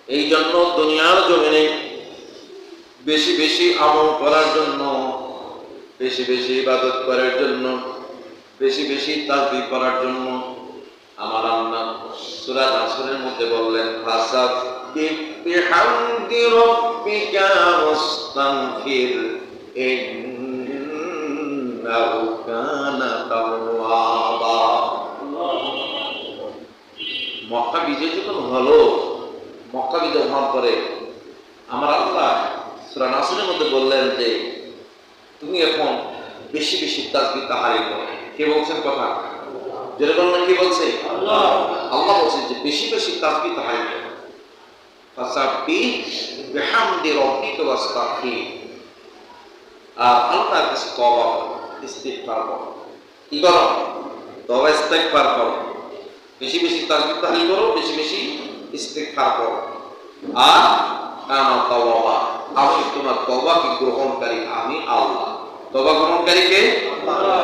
এই জন্য দুনিয়ার জমিনে বেশি বেশি আমল করার জন্য, বেশি বেশি ইবাদত করার জন্য, বেশি বেশি তাসবিহ করার জন্য আমার আল্লাহ সূরা নাসরের মধ্যে বললেন, ফাসাব্বিহ বিহামদি রাব্বিকা ওয়াস্তাগফির ইন্নাহু কানা তাওয়াবা। মক্কা বিজয় যখন হলো, মক্কা বিজয় হওয়ার পরে আমার আল্লাহ সূরা নাসরের মধ্যে বললেন যে তুমি এখন বেশি বেশি তাসবিহ তাহলিল করো। কে বলছেন কথা? যেরকম না, কি বলছে? আল্লাহ। আল্লাহ বলছে যে বেশি বেশি তাসবিহ তাহলিল করো। ফাসাব্বিহ বিহামদি রাব্বিকা ওয়াস্তাগফির। আর আল্লাহর কাছে তওবা ইস্তিগফার করো। কি করো? তওবা ইস্তিগফার করো। বেশি বেশি তাসবিহ তাহলিল করো, বেশি বেশি ইস্তিগফার করো। আর কানা তাওয়াবা, আমি তোমার তওবাকে গ্রহণকারী, আমি আল্লাহ। তওবা গ্রহণকারী কে? আল্লাহ।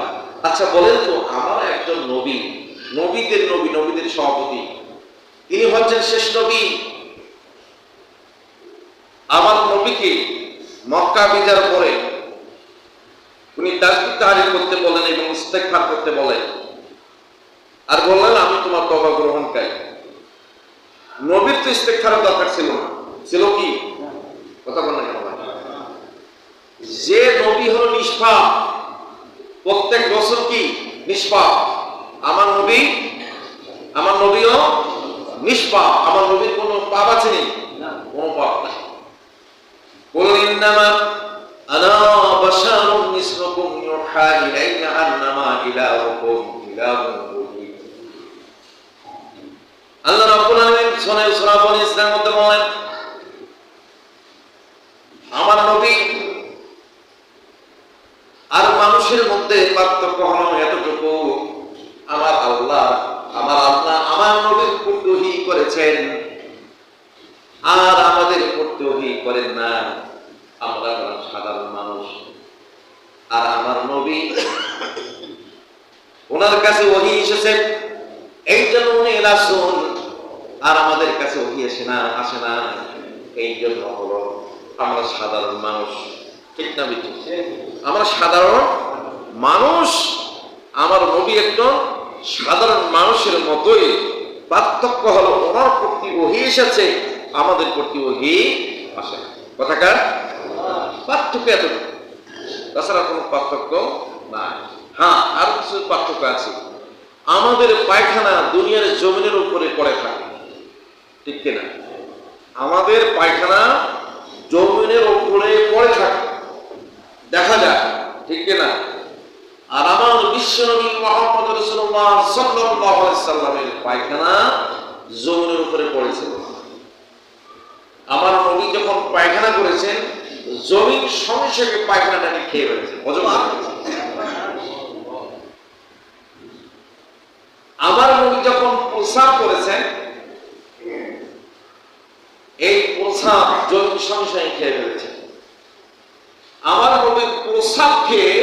আচ্ছা বলেন তো, আমার একজন নবী, নবীদের নবী, নবীদের সভাপতি, তিনি হচ্ছেন শেষ নবী। আমার নবীকে মক্কা বিজয়ের পরে উনি তাসবিহ তাহলিল করতে বলেন এবং ইস্তিগফার করতে বলেন, আর বললেন আমি তোমার তওবা গ্রহণকারী। নবীর তো ইস্তিগফারের দরকার ছিল না, ছিল কি? কথা বলেন না ভাই? যে নবী হলো নিষ্পাপ, প্রত্যেক বছর কি নিষ্পাপ, আমার নবীও নিষ্পাপ। আমার নবীর কোনো পাপ আছে নেই? কোনো পাপ নাই। কুল ইন্নামা আনা বাশারুম মিসলুকুম ইউহা ইলাইয়া আন্নামা ইলাহুকুম ইলাহুন ওয়াহিদ। আল্লাহ রাব্বুল আলামিন সূরা বনী ইসরাঈলের মধ্যে বলেন, আমার নবী আর মানুষের মধ্যে পার্থক্য হলো এতটুকু, আমার আল্লাহ আমার নবীর প্রতি ওহী করেছেন আর আমাদের প্রতি ওহী করেন না। আমরা সাধারণ মানুষ, আর আমার নবী ওনার কাছে ওহী এসেছে, এই জন্য উনি রাসূল, আর আমাদের কাছে ওহী আসে না, এই জন্য হলো আমরা সাধারণ মানুষ। ঠিক না বেটি? আমরা সাধারণ মানুষ, আমার নবী একজন সাধারণ মানুষের মতোই। পার্থক্য হলো ওনার প্রতি ওহী এসেছে, আমাদের প্রতি ওহী আসে না। কথাকার পার্থক্য এতটুকু, তাছাড়া কোনো পার্থক্য নাই। হ্যাঁ, আর কিছু পার্থক্য আছে। আমাদের পায়খানা দুনিয়ার জমিনের উপরে পড়ে থাকে, ঠিক কিনা? আমাদের পায়খানা জমিনের উপরে পড়ে থাকে, দেখা যায়, ঠিক কিনা? আর আমার বিশ্বনবী মুহাম্মদ রাসূলুল্লাহ সাল্লাল্লাহু আলাইহি সাল্লামের পায়খানা জমিনের উপরে পড়েছিল। আমার নবী যখন পায়খানা করেছেন, জমিন সঙ্গে সঙ্গে পায়খানাটাকে খেয়ে ফেলেছে। আমার নবী যখন প্রস্রাব করেছেন, এই প্রস্রাব জমিন সঙ্গে সঙ্গে খেয়ে ফেলেছে। আমার নবীর প্রস্রাব খেয়ে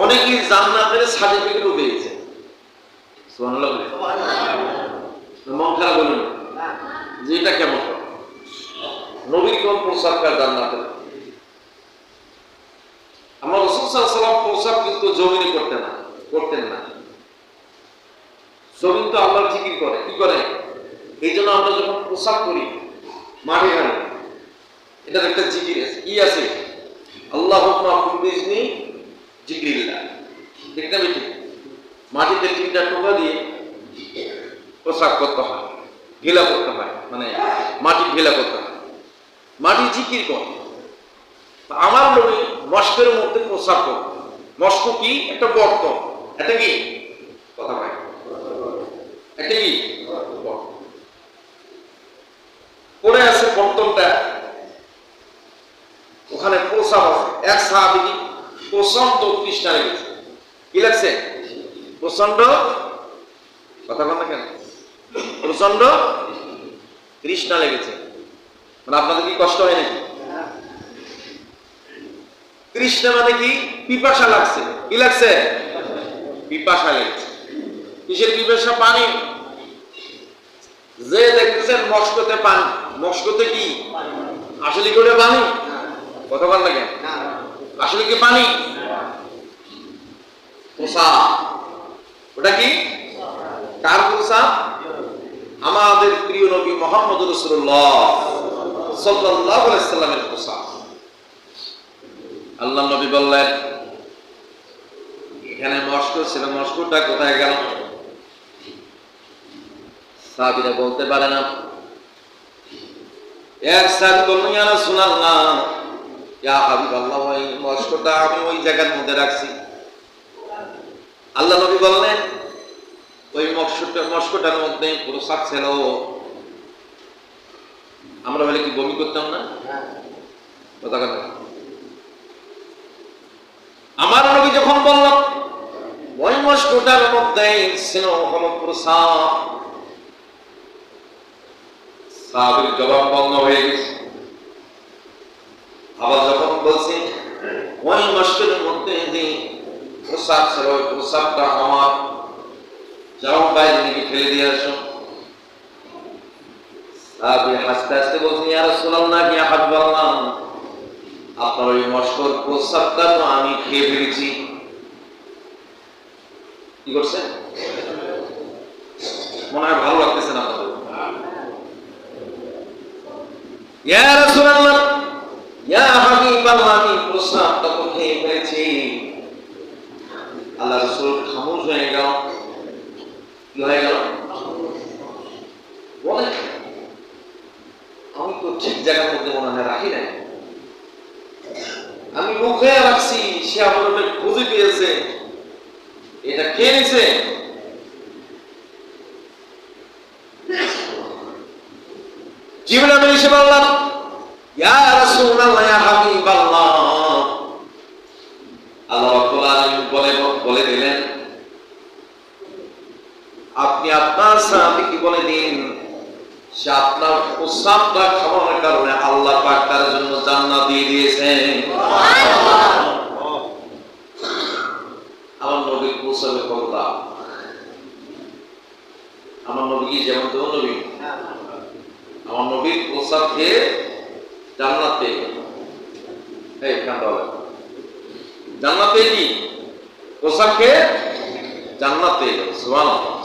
অনেকেই জান্নাতের সার্টিফিকেটও পেয়েছে। সুবহানাল্লাহ। মন খারাপ বলুন যে এটা কেমন? নবীর কোন প্রস্রাব খায় জান্নাতে? আমার রাসূল সাল্লাল্লাহু আলাইহি ওয়াসাল্লাম প্রস্রাব কিন্তু জমিনে করতেন না। জমিন তো আল্লাহর জিকির করে, কি করে? এই জন্য আমরা যখন প্রস্রাব করি মাঠে ঘাটে, এটা একটা জিকির আছে, কি আছে? আল্লাহুম্মা কুবিজনি জিকিরিল্লাহ। ঠিক না বেটি? মাটিতে 3টা টোকা দিয়ে প্রস্রাব করতে হয়, ঘেলা করতে হয়, মানে মাটি ঘেলা করতে হয়, মাটি জিকির করে। আমার নবী মস্কের মধ্যে প্রস্রাব করে। মস্ক কি? একটা বর্তন। এটা কি? কথা ভাই, এটা কি? পড়ে আছে বর্তনটা, ওখানে প্রস্রাব আছে। এক সাহাবী প্রচন্ড তৃষ্ণা লেগেছে। কি লাগছে? প্রচন্ড, কথা বল না কেন? প্রচন্ড তৃষ্ণা লেগেছে। মানে আপনাদের কি কষ্ট হয় নাকি? তৃষ্ণা মানে কি? পিপাসা লাগছে। কি লাগছে? পিপাসা লেগেছে। কিসের পিপাসা? পানি। যে দেখতেছেন মস্কোতে পানি, মস্কোতে কি আসলে কি ওটা পানি? কথা বল না কেন? আসলে কি পানি? পোশাক। ওটা কি? কার পোশাক? আমাদের প্রিয় নবী মুহাম্মদ রাসূলুল্লাহ সাল্লাল্লাহু আলাইহি সাল্লামের পোশাক। আল্লাহ নবী বললেন, এখানে মস্কো ছিল, মস্কোটা কোথায় গেল? সাহাবীরা বলতে পারে না। এক সাহাবী বললেন, ইয়া রাসূলুল্লাহ, ইয়া হাবিবাল্লাহ, ওই মস্কোটা আমি ওই জায়গার মধ্যে রাখছি। আল্লাহ নবী বললেন, ওই মস্কোটার মধ্যে পোশাক ছিল। আমরা বলে কি বমি করতাম না? কথা কথা। আমার নবী যখন বললাম ওই মস্কোটার মধ্যে ছিল পোশাক, সাহাবীর জবাব বন্ধ হয়ে গেছে। আবার যখন বলছি ওই মস্কোর মধ্যে যে পোশাক ছিল, ওই পোশাকটা আমার, যাও বাইরে নিয়ে ফেলে দিয়ে আসো। সাহাবী হাসতে হাসতে বলছেন, ইয়া রাসূলুল্লাহ, ইয়া হাবিবাল্লাহ, আপনার ওই মস্কোর পোশাকটা তো আমি খেয়ে ফেলেছি। কি করছেন? মনে হয় ভালো লাগতেছে না আপনাদের? ইয়া রাসূলুল্লাহ, ইয়া হাবিবাল্লাহ, আমি পোশাকটা তো খেয়ে ফেলেছি। আল্লাহ রাসূল খামোশ হয়ে গেল। কি হয়ে গেল? বলে, আমি তো ঠিক জায়গার মধ্যে মনে হয় রাখি নাই, আমি মুখে রাখছি, সে আমাদের খুঁজে পেয়েছে, এটা খেয়ে নিছে। জিবরিল আমিন এসে বললেন, ইয়া রাসূলুল্লাহ, ইয়া হাবিবাল্লাহ, আল্লাহ রাব্বুল আলামিন বলে দিলেন, আপনি আপনার সাহাবীকে বলে দিন, সে আপনার প্রস্তাবটা খাওয়ানোর কারণে আল্লাহ পাক তার জন্য জান্নাত দিয়ে দিয়েছেন। আমার নবীর প্রস্তাবে কথা, আমার নবী কি যেমন তো নবী, আমার নবীর প্রস্তাব খেয়ে জান্নাত পেয়ে গেল। এই কান্দা জান্নাত পেয়ে কি? প্রস্তাব খেয়ে জান্নাত পেয়ে গেল। সুবহানাল্লাহ।